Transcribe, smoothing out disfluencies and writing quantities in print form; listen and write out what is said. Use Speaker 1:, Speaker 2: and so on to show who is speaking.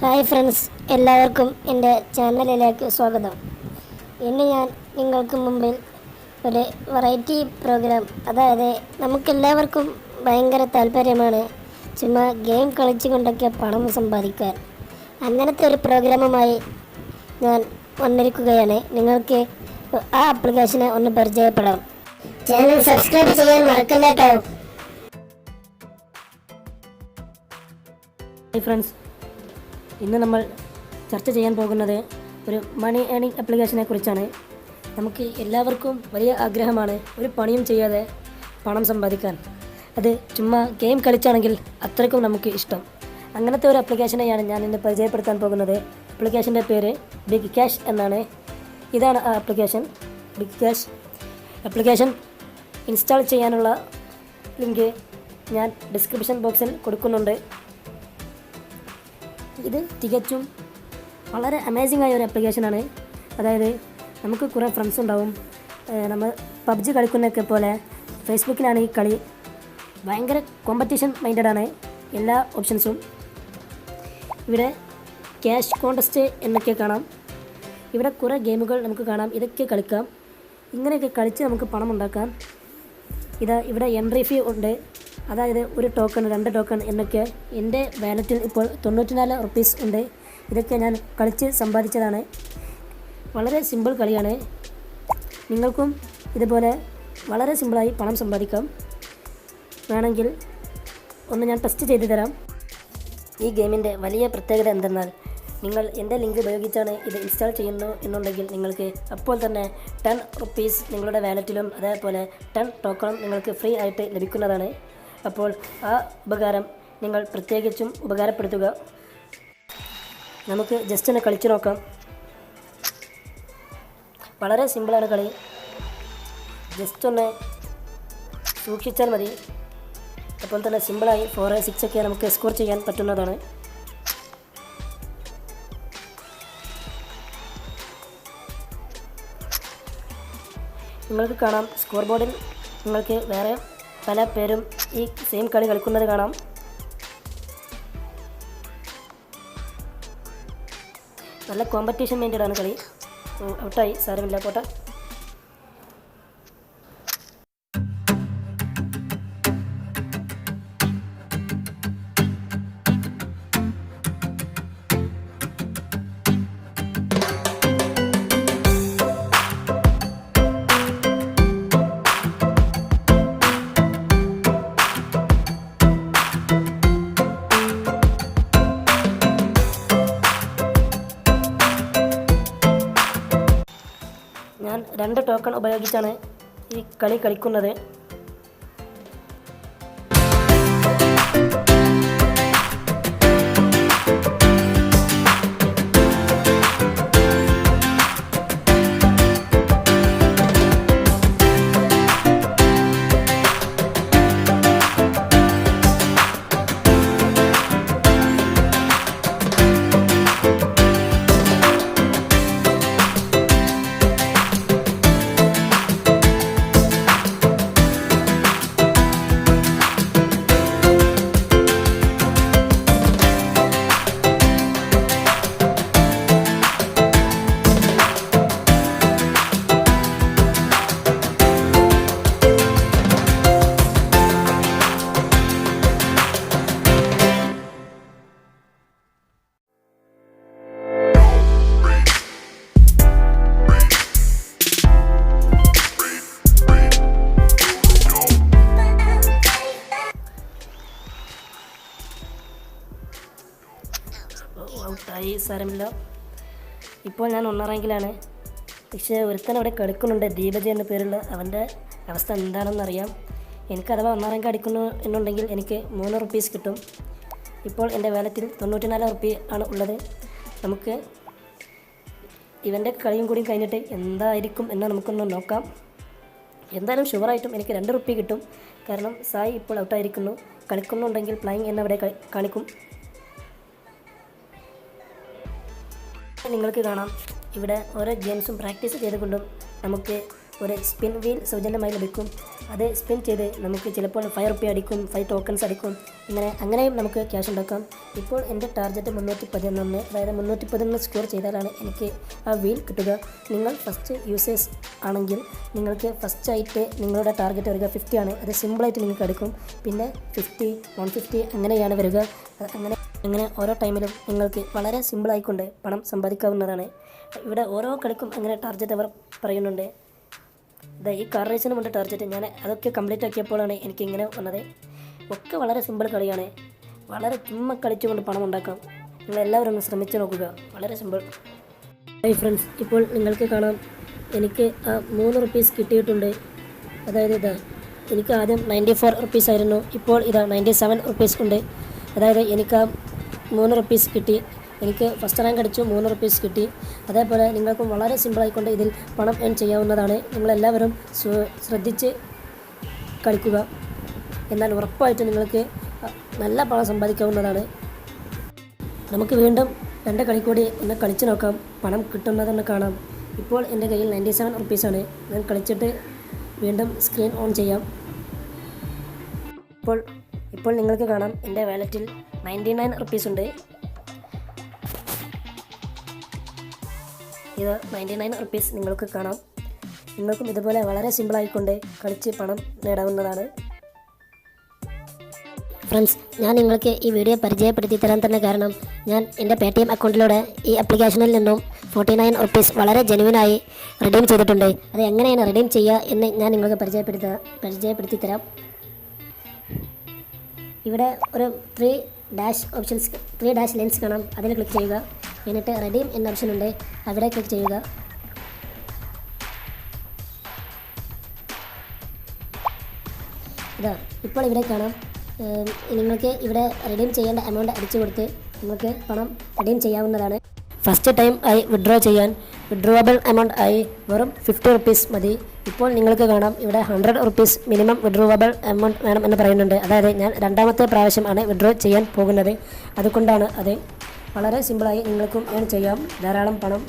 Speaker 1: Hi friends, എല്ലാവർക്കും എൻ്റെ ചാനലിലേക്ക് സ്വാഗതം. ഇന്ന് ഞാൻ നിങ്ങൾക്ക് മുമ്പിൽ ഒരു വെറൈറ്റി പ്രോഗ്രാം, അതായത് നമുക്കെല്ലാവർക്കും ഭയങ്കര താല്പര്യമാണ് ചുമ്മാ ഗെയിം കളിച്ചുകൊണ്ടൊക്കെ പണം സമ്പാദിക്കാൻ. അങ്ങനത്തെ ഒരു പ്രോഗ്രാമുമായി ഞാൻ വന്നിരിക്കുകയാണ്. നിങ്ങൾക്ക് ആ ആപ്ലിക്കേഷനെ ഒന്ന് പരിചയപ്പെടാം. ചാനൽ സബ്സ്ക്രൈബ് ചെയ്യാൻ മറക്കല്ല കേട്ടോ.
Speaker 2: ഹായ് ഫ്രണ്ട്സ്, ഇന്ന് നമ്മൾ ചർച്ച ചെയ്യാൻ പോകുന്നത് ഒരു മണി ഏണിംഗ് ആപ്ലിക്കേഷനെ കുറിച്ചാണ്. നമുക്ക് എല്ലാവർക്കും വലിയ ആഗ്രഹമാണ് ഒരു പണിയും ചെയ്യാതെ പണം സമ്പാദിക്കാൻ. അത് ചുമ്മാ ഗെയിം കളിച്ചാണെങ്കിൽ അത്രയ്ക്കും നമുക്ക് ഇഷ്ടം. അങ്ങനത്തെ ഒരു ആപ്ലിക്കേഷനെയാണ് ഞാൻ ഇന്ന് പരിചയപ്പെടുത്താൻ പോകുന്നത്. ആപ്ലിക്കേഷൻ്റെ പേര് ബിഗ് ക്യാഷ് എന്നാണ്. ഇതാണ് ആ application, big cash. Application install ചെയ്യാനുള്ള ലിങ്ക് ഞാൻ ഡിസ്ക്രിപ്ഷൻ ബോക്സിൽ കൊടുക്കുന്നുണ്ട്. ഇത് തികച്ചും വളരെ അമേസിംഗ് ആയ ഒരു ആപ്ലിക്കേഷനാണ്. അതായത് നമുക്ക് കുറേ ഫ്രണ്ട്സ് ഉണ്ടാവും. നമ്മൾ പബ്ജി കളിക്കുന്നതൊക്കെ പോലെ ഫേസ്ബുക്കിലാണ് ഈ കളി. ഭയങ്കര കോമ്പറ്റീഷൻ മൈൻഡഡാണ് എല്ലാ ഓപ്ഷൻസും. ഇവിടെ ക്യാഷ് കോൺടെസ്റ്റ് എന്നൊക്കെ കാണാം. ഇവിടെ കുറേ ഗെയിമുകൾ നമുക്ക് കാണാം. ഇതൊക്കെ കളിക്കാം. ഇങ്ങനെയൊക്കെ കളിച്ച് നമുക്ക് പണം ഉണ്ടാക്കാം. ഇവിടെ എൻട്രി ഫീ ഉണ്ട്. അതായത് ഒരു ടോക്കൺ, 2 ടോക്കൺ എന്നൊക്കെ. എൻ്റെ വാലറ്റിൽ ഇപ്പോൾ 94 റുപ്പീസ് ഉണ്ട്. ഇതൊക്കെ ഞാൻ കളിച്ച് സമ്പാദിച്ചതാണ്. വളരെ സിമ്പിൾ കളിയാണ്. നിങ്ങൾക്കും ഇതുപോലെ വളരെ സിമ്പിളായി പണം സമ്പാദിക്കാം. വേണമെങ്കിൽ ഒന്ന് ഞാൻ ടെസ്റ്റ് ചെയ്തു തരാം. ഈ ഗെയിമിൻ്റെ വലിയ പ്രത്യേകത എന്തെന്നാൽ, നിങ്ങൾ എൻ്റെ ലിങ്ക് ഉപയോഗിച്ചാണ് ഇത് ഇൻസ്റ്റാൾ ചെയ്യുന്നു എന്നുണ്ടെങ്കിൽ നിങ്ങൾക്ക് അപ്പോൾ തന്നെ 10 റുപ്പീസ് നിങ്ങളുടെ വാലറ്റിലും അതേപോലെ 10 ടോക്കണും നിങ്ങൾക്ക് ഫ്രീ ആയിട്ട് ലഭിക്കുന്നതാണ്. അപ്പോൾ ആ ഉപകാരം നിങ്ങൾ പ്രത്യേകിച്ചും ഉപകാരപ്പെടുത്തുക. നമുക്ക് ജസ്റ്റ് ഒന്ന് കളിച്ചു നോക്കാം. വളരെ സിമ്പിളാണ് കളി. ജസ്റ്റ് ഒന്ന് സൂക്ഷിച്ചാൽ മതി. അപ്പോൾ തന്നെ സിമ്പിളായി 4, 6 ഒക്കെ നമുക്ക് സ്കോർ ചെയ്യാൻ പറ്റുന്നതാണ്. നിങ്ങൾക്ക് കാണാം, സ്കോർ ബോർഡിൽ നിങ്ങൾക്ക് വേറെ പല പേരും ഈ സെയിം കളി കളിക്കുന്നത് കാണാം. നല്ല കോമ്പറ്റീഷൻ മൈൻഡഡാണ് കളി. ഔട്ടായി, സാരമില്ല, പോട്ടെ. ഞാൻ 2 ടോക്കൺ ഉപയോഗിച്ചാണ് ഈ കളി കളിക്കുന്നത്. ഔട്ടായി, സാരമില്ല. ഇപ്പോൾ ഞാൻ 1 റാങ്കിലാണ്. പക്ഷേ ഒരുത്തൻ അവിടെ കളിക്കുന്നുണ്ട്, ദീപജി എന്ന പേരുള്ള. അവൻ്റെ അവസ്ഥ എന്താണെന്നറിയാം. എനിക്ക് അഥവാ 1 റാങ്ക് അടിക്കുന്നു എന്നുണ്ടെങ്കിൽ എനിക്ക് 3 റുപ്പീസ് കിട്ടും. ഇപ്പോൾ എൻ്റെ വാലറ്റിൽ 94 റുപ്പീ ആണ് ഉള്ളത്. നമുക്ക് ഇവൻ്റെ കളിയും കൂടി കഴിഞ്ഞിട്ട് എന്തായിരിക്കും എന്ന് നമുക്കൊന്ന് നോക്കാം. എന്തായാലും ഷുവറായിട്ടും എനിക്ക് 2 റുപ്പീ കിട്ടും. കാരണം സായി ഇപ്പോൾ ഔട്ടായിരിക്കുന്നു. കളിക്കുന്നുണ്ടെങ്കിൽ പ്ലേയിങ് എന്നവിടെ കാണിക്കും. നിങ്ങൾക്ക് കാണാം, ഇവിടെ ഓരോ ഗെയിംസും പ്രാക്ടീസ് ചെയ്തുകൊണ്ടും നമുക്ക് ഒരു സ്പിൻ വീൽ സൗജന്യമായി ലഭിക്കും. അത് സ്പിൻ ചെയ്ത് നമുക്ക് ചിലപ്പോൾ 5 റുപ്യ അടിക്കും, 5 ടോക്കൺസ് അടിക്കും. അങ്ങനെയും നമുക്ക് ക്യാഷ് ഉണ്ടാക്കാം. ഇപ്പോൾ എൻ്റെ ടാർഗറ്റ് 311, അതായത് 311 സ്കോർ ചെയ്താലാണ് എനിക്ക് ആ വീൽ കിട്ടുക. നിങ്ങൾ ഫസ്റ്റ് യൂസേഴ്സ് ആണെങ്കിൽ നിങ്ങൾക്ക് ഫസ്റ്റായിട്ട് നിങ്ങളുടെ ടാർഗറ്റ് വരിക 50 ആണ്. അത് സിമ്പിളായിട്ട് നിങ്ങൾക്ക് എടുക്കും. പിന്നെ 50, 150 അങ്ങനെയാണ് വരിക. അങ്ങനെ ഓരോ ടൈമിലും നിങ്ങൾക്ക് വളരെ സിമ്പിളായിക്കൊണ്ട് പണം സമ്പാദിക്കാവുന്നതാണ്. ഇവിടെ ഓരോ കളിക്കും അങ്ങനെ ടാർഗറ്റ് അവർ പറയുന്നുണ്ട്. ഈ കാർ റേസിന് മുമ്പ് ടാർഗറ്റ് ഞാൻ അതൊക്കെ കംപ്ലീറ്റ് ആക്കിയപ്പോഴാണ് എനിക്കിങ്ങനെ വന്നത്. ഒക്കെ വളരെ സിമ്പിൾ കളിയാണ്. വളരെ ചുമ്മാ കളിച്ചുകൊണ്ട് പണം ഉണ്ടാക്കാം. നിങ്ങളെല്ലാവരും ഒന്ന് ശ്രമിച്ച് നോക്കുക. വളരെ സിമ്പിൾ. ഹായ് ഫ്രണ്ട്സ്, ഇപ്പോൾ നിങ്ങൾക്ക് കാണാം എനിക്ക് 3 റുപ്പീസ് കിട്ടിയിട്ടുണ്ട്. അതായത് എനിക്ക് ആദ്യം 94 റുപ്പീസ് ആയിരുന്നു. ഇപ്പോൾ 97 റുപ്പീസ് ഉണ്ട്. അതായത് എനിക്ക് 3 റുപ്പീസ് കിട്ടി. എനിക്ക് ഫസ്റ്റ് റാങ്ക് അടിച്ചു, 3 റുപ്പീസ് കിട്ടി. അതേപോലെ നിങ്ങൾക്കും വളരെ സിമ്പിളായിക്കൊണ്ട് ഇതിൽ പണം ഏൺ ചെയ്യാവുന്നതാണ്. നിങ്ങളെല്ലാവരും ശ്രദ്ധിച്ച് കളിക്കുക. എന്നാൽ ഉറപ്പായിട്ട് നിങ്ങൾക്ക് നല്ല പണം സമ്പാദിക്കാവുന്നതാണ്. നമുക്ക് വീണ്ടും 2 കളി കൂടി ഒന്ന് കളിച്ച് നോക്കാം. പണം കിട്ടുന്നതെന്ന് കാണാം. ഇപ്പോൾ എൻ്റെ കയ്യിൽ 97 റുപ്പീസാണ്. ഞാൻ കളിച്ചിട്ട് വീണ്ടും സ്ക്രീൻ ഓൺ ചെയ്യാം. ഇപ്പോൾ നിങ്ങൾക്ക് കാണാം എൻ്റെ വാലറ്റിൽ 99 റുപ്പീസ് ഉണ്ട്. 99 റുപ്പീസ് നിങ്ങൾക്ക് കാണാം. നിങ്ങൾക്കും ഇതുപോലെ വളരെ സിമ്പിളായിക്കൊണ്ട് കളിച്ച് പണം നേടാവുന്നതാണ്.
Speaker 1: ഫ്രണ്ട്സ്, ഞാൻ നിങ്ങൾക്ക് ഈ വീഡിയോ പരിചയപ്പെടുത്തി തരാൻ തന്നെ കാരണം ഞാൻ എൻ്റെ paytm അക്കൗണ്ടിലൂടെ ഈ ആപ്ലിക്കേഷനിൽ നിന്നും 49 റുപ്പീസ് വളരെ ജെനുവിനായി റിഡീം ചെയ്തിട്ടുണ്ട്. അത് എങ്ങനെയാണ് റിഡീം ചെയ്യുക എന്ന് ഞാൻ നിങ്ങൾക്ക് പരിചയപ്പെടുത്തി തരാം. ഇവിടെ ഒരു 3 ഡാഷ് ലെൻസ് കാണാം. അതിൽ ക്ലിക്ക് ചെയ്യുക. എന്നിട്ട് റെഡീം എന്ന ഓപ്ഷൻ ഉണ്ട്, അവിടെ ക്ലിക്ക് ചെയ്യുക. ഇപ്പോൾ ഇവിടെ കാണാം നിങ്ങൾക്ക് ഇവിടെ റിഡീം ചെയ്യേണ്ട എമൗണ്ട് അടിച്ചു കൊടുത്ത് നിങ്ങൾക്ക് പണം റിഡീം ചെയ്യാവുന്നതാണ്. ഫസ്റ്റ് ടൈം ആയി വിഡ്രോ ചെയ്യാൻ വിഡ്രോവബിൾ എമൗണ്ട് ആയി വെറും 50 റുപ്പീസ് മതി. ഇപ്പോൾ നിങ്ങൾക്ക് കാണാം ഇവിടെ 100 റുപ്പീസ് മിനിമം വിഡ്രോവബിൾ എമൗണ്ട് വേണം എന്ന് പറയുന്നുണ്ട്. അതായത് ഞാൻ 2ാമത്തെ പ്രാവശ്യമാണ് വിഡ്രോ ചെയ്യാൻ പോകുന്നത്. അതുകൊണ്ടാണ് അത് വളരെ സിമ്പിളായി നിങ്ങൾക്കും ഏൺ ചെയ്യാം ധാരാളം പണം.